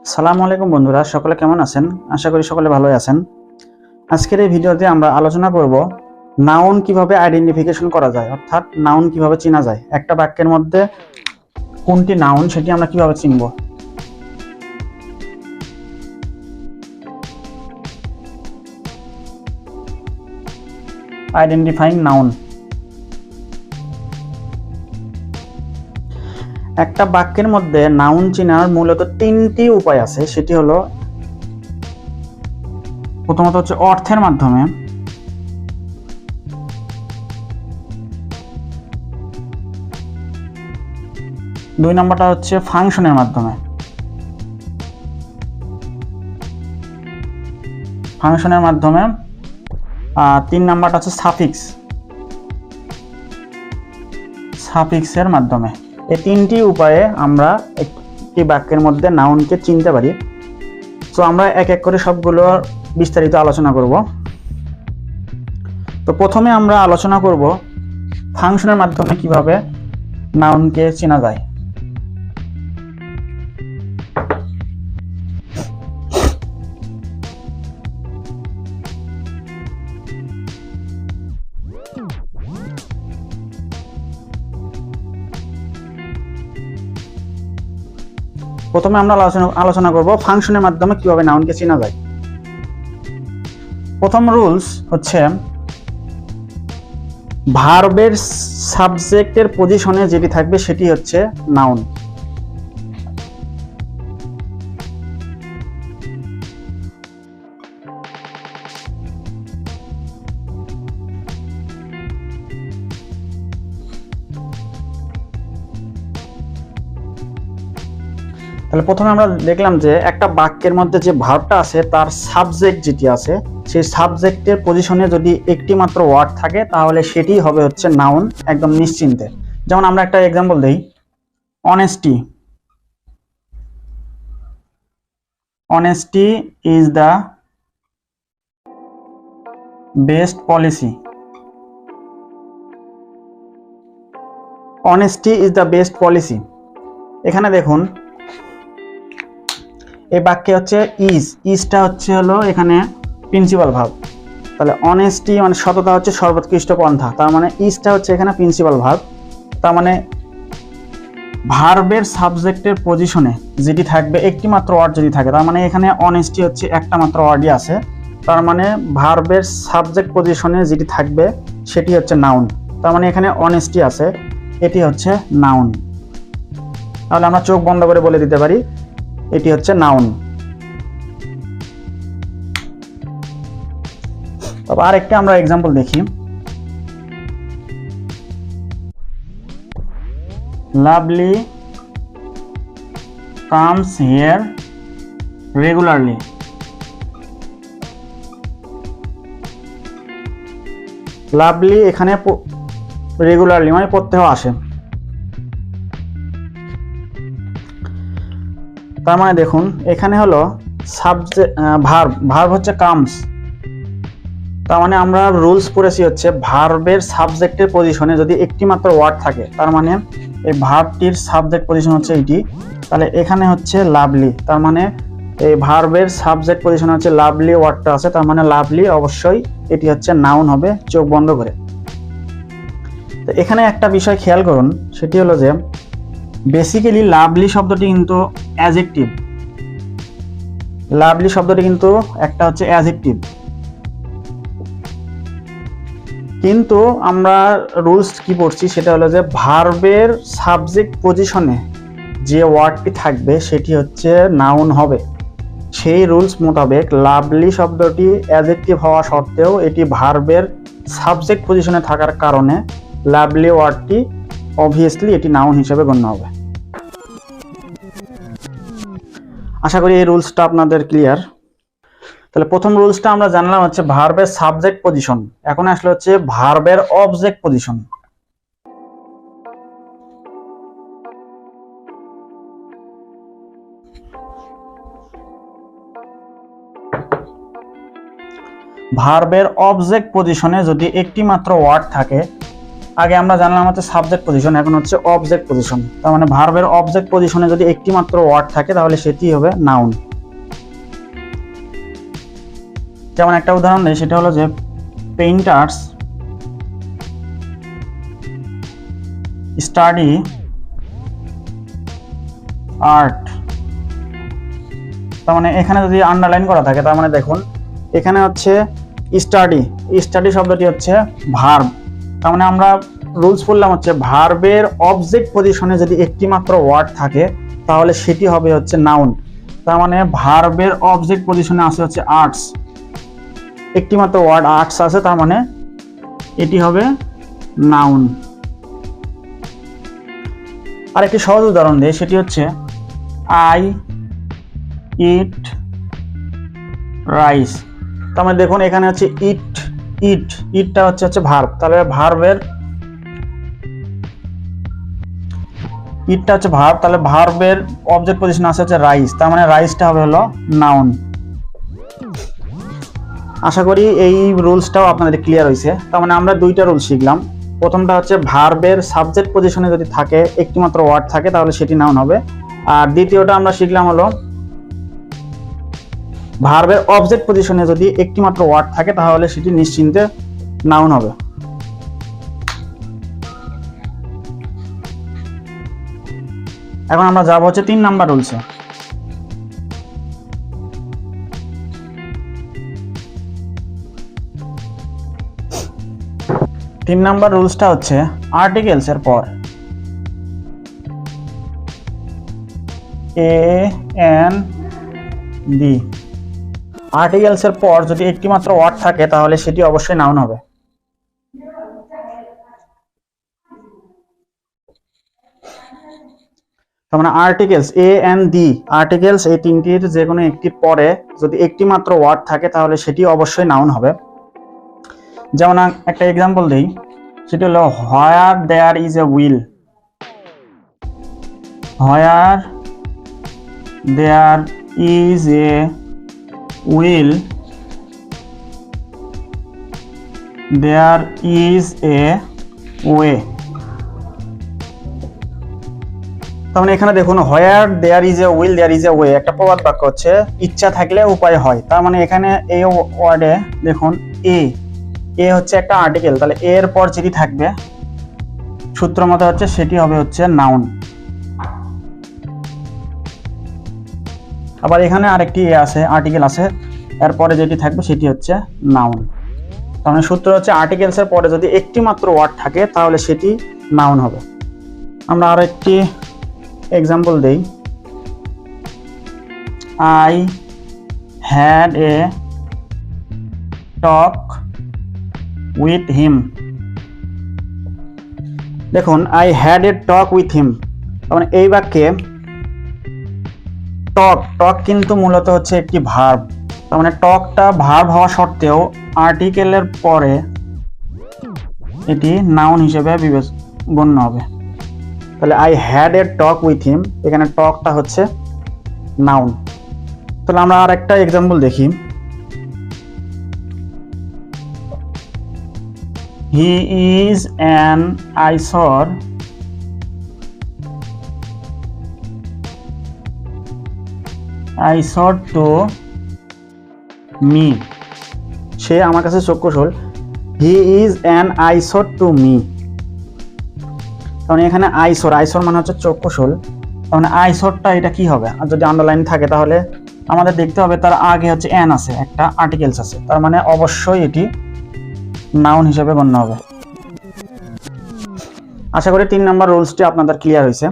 আসসালামু আলাইকুম বন্ধুরা, সকলে কেমন আছেন? আশা করি সকলে ভালোই আছেন। আজকের এই ভিডিওতে আমরা আলোচনা করব নাউন কিভাবে আইডেন্টিফিকেশন করা যায়, অর্থাৎ নাউন কিভাবে চেনা যায়। একটা বাক্যের মধ্যে কোনটি নাউন সেটি আমরা কিভাবে চিনব। Identifying noun. একটা বাক্যের মধ্যে নাউন চেনার মূলত তিনটি উপায় আছে। সেটি হলো, প্রথমত হচ্ছে অর্থের মাধ্যমে, দুই নম্বরটা হচ্ছে ফাংশনের মাধ্যমে। তিন নাম্বারটা হচ্ছে সাফিক্সের মাধ্যমে। এই তিনটি উপায়ে আমরা একটি বাক্যের মধ্যে নাউনকে চিনতে পারি। তো আমরা এক এক করে সবগুলো বিস্তারিত আলোচনা করব। তো প্রথমে আমরা আলোচনা করব ফাংশনের মাধ্যমে কিভাবে নাউনকে চেনা যায়। প্রথমে আমরা আলোচনা করব ফাংশনের মাধ্যমে কিভাবে নাউনকে চেনা যায়। প্রথম রুলস হচ্ছে, ভার্বের সাবজেক্টের পজিশনে যেটি থাকবে সেটি হচ্ছে নাউন। তাহলে প্রথমে আমরা দেখলাম যে একটা বাক্যের মধ্যে যে ভার্বটা আছে তার সাবজেক্ট যেটি আছে, সেই সাবজেক্টের পজিশনে যদি একটি মাত্র ওয়ার্ড থাকে তাহলে সেটি হবে হচ্ছে নাউন, একদম নিশ্চিন্তে। যেমন আমরা একটা এক্সাম্পল দেই, honesty is the best policy. Honesty is the best policy. এখানে দেখুন, এই বাক্যে হচ্ছে ইজটা হচ্ছে হলো এখানে প্রিন্সিপাল ভার্ব। তাহলে অনেস্টি মানে সততা হচ্ছে সর্বোৎকৃষ্ট পন্থা, তার মানে ইজটা হচ্ছে এখানে প্রিন্সিপাল ভার্ব। তার মানে ভার্বের সাবজেক্টের পজিশনে যেটি থাকবে একটি মাত্র ওয়ার্ড যদি থাকে, তার মানে এখানে অনেস্টি হচ্ছে একটা মাত্র ওয়ার্ডই আছে। তার মানে ভার্বের সাবজেক্ট পজিশনে যেটি থাকবে সেটি হচ্ছে নাউন। তার মানে এখানে অনেস্টি আছে, এটি হচ্ছে নাউন। তাহলে আমরা চোখ বন্ধ করে বলে দিতে পারি এটি হচ্ছে নাউন। তবে আরেকটা আমরা এক্সাম্পল দেখি, lovely comes here regularly. Lovely এখানে রেগুলারলি মানে প্রত্যহ আসে। তার মানে দেখুন এখানে হলো সাবজেক্ট, ভার্ব হচ্ছে কামস। তার মানে আমরা রুলস পড়েছি হচ্ছে ভার্বের সাবজেক্টের পজিশনে যদি একটি মাত্র ওয়ার্ড থাকে, তার মানে এই ভার্বটির সাবজেক্ট পজিশন হচ্ছে এইটি। তাহলে এখানে হচ্ছে লাভলি, তার মানে এই ভার্বের সাবজেক্ট পজিশনে হচ্ছে লাভলি ওয়ার্ডটা আছে, তার মানে লাভলি অবশ্যই এটি হচ্ছে নাউন হবে চোখ বন্ধ করে। তো এখানে একটা বিষয় খেয়াল করুন, সেটি হলো যে বেসিক্যালি লাভলি শব্দটি কিন্তু অ্যাডজেক্টিভ। লাভলি শব্দটি কিন্তু একটা হচ্ছে অ্যাডজেক্টিভ, কিন্তু আমরা রুলস কি পড়ছি সেটা হলো যে ভার্বের সাবজেক্ট পজিশনে যে ওয়ার্ডটি থাকবে সেটি হচ্ছে নাউন হবে। সেই রুলস মোতাবেক লাভলি শব্দটি অ্যাডজেক্টিভ হওয়া সত্ত্বেও এটি ভার্বের সাবজেক্ট পজিশনে থাকার কারণে লাভলি ওয়ার্ডটি অবভিয়াসলি এটি নাউন হিসেবে গণ্য হবে। আশা করি এই রুলসটা আপনাদের ক্লিয়ার। তাহলে প্রথম রুলসটা আমরা জানলাম হচ্ছে ভার্বের সাবজেক্ট পজিশন। এখন আসলে হচ্ছে ভার্বের অবজেক্ট পজিশন। ভার্বের অবজেক্ট পজিশনে যদি একটি মাত্র ওয়ার্ড থাকে আগে আমরা জানলাম হচ্ছে সাবজেক্ট পজিশন, এখন হচ্ছে অবজেক্ট পজিশন। তার মানে ভার্বের অবজেক্ট পজিশনে যদি একটি মাত্র ওয়ার্ড থাকে তাহলে সেটি হবে নাউন। যেমন একটা উদাহরণ দেই, সেটা হলো যে পেইন্টার্স স্টাডি আর্ট। তার মানে এখানে যদি আন্ডারলাইন করা থাকে, তার মানে দেখুন এখানে হচ্ছে স্টাডি, স্টাডি শব্দটি হচ্ছে ভার্ব। তার মানে আমরা রুলস পড়লাম হচ্ছে ভার্বের অবজেক্ট পজিশনে যদি একটি মাত্র ওয়ার্ড থাকে তাহলে সেটি হবে হচ্ছে নাউন। তার মানে ভার্বের অবজেক্ট পজিশনে আছে হচ্ছে আর্টস, একটি মাত্র ওয়ার্ড আর্টস আছে, তার মানে এটি হবে নাউন। আর একটি সহজ উদাহরণ দেয়, সেটি হচ্ছে আই ইট রাইস। তার মানে দেখুন এখানে হচ্ছে ইটটা হচ্ছে ভার্ব, তাহলে ভার্বের ইটটা হচ্ছে ভার্ব, তাহলে ভার্বের অবজেক্ট পজিশন আছে হচ্ছে রাইস, তার মানে রাইসটা হবে হলো নাউন। আশা করি এই রুলসটাও আপনাদের ক্লিয়ার হয়েছে। তার মানে আমরা দুইটা রুল শিখলাম। প্রথমটা হচ্ছে ভার্বের সাবজেক্ট পজিশনে যদি থাকে একটি মাত্র ওয়ার্ড থাকে তাহলে সেটি নাউন হবে। আর দ্বিতীয়টা আমরা শিখলাম হলো ভার্বের অবজেক্ট পজিশনে যদি একটি মাত্র ওয়ার্ড থাকে তাহলে সেটি নিশ্চিন্তে নাউন হবে। এখন আমরা যাব হচ্ছে 3 নাম্বার রুলসে। তিন নাম্বার রুলসটা হচ্ছে আর্টিকেলস এর পর এ এন ডি, আর্টিকেলস এর পর যদি একটি মাত্র ওয়ার্ড থাকে তাহলে সেটি অবশ্যই নাউন হবে। তার মানে articles A N D, articles এই তিনটির যে কোনো একটি পরে যদি একটি মাত্র ওয়ার্ড থাকে তাহলে সেটি অবশ্যই নাউন হবে। যেমন একটা এক্সাম্পল দেই, সেটি হলো where there is a will, where there is a will there is a way. তার মানে এখানে দেখুন where there is a will there is a way একটা প্রবাদ বাক্য হচ্ছে ইচ্ছা থাকলে উপায় হয়। তার মানে এখানে এই ওয়ার্ডে দেখুন এ হচ্ছে একটা আর্টিকেল, তাহলে এর পর যেটি থাকবে সূত্র মতে হচ্ছে সেটি হবে হচ্ছে নাউন। আবার এখানে আরেকটি এ আছে, আর্টিকেল আছে, এরপরে যেটি থাকবে সেটি হচ্ছে নাউন। তার মানে সূত্র হচ্ছে আর্টিকেলস এর পরে যদি একটি মাত্র ওয়ার্ড থাকে তাহলে সেটি নাউন হবে। আমরা আরো একটি এক্সাম্পল দেই, I had a talk with him. দেখুন I had a talk with him, তার মানে এই বাক্যে টক কিন্তু মূলত হচ্ছে একটি ভার্ব। তার মানে টকটা ভার্ব হওয়া সত্ত্বেও আর্টিকেলের পরে এটি নাউন হিসেবে গণ্য হবে। তাহলে I had a talk with হিম, এখানে টকটা হচ্ছে নাউন। তাহলে আমরা আর একটা এক্সাম্পল দেখি, he is an eyesore to me, সে আমার কাছে চক্ষুশূল। He is an eyesore to me, কারণ এখানে আইসর মানে হচ্ছে চক্ষুশূল। তার মানে আইসরটা এটা কি হবে, আর যদি আন্ডারলাইন থাকে তাহলে আমাদের দেখতে হবে তার আগে হচ্ছে অ্যান আছে, একটা আর্টিকেলস আছে, তার মানে অবশ্যই এটি নাউন হিসেবে গণ্য হবে। আশা করি 3 নাম্বার রুলসটি আপনাদের ক্লিয়ার হয়েছে।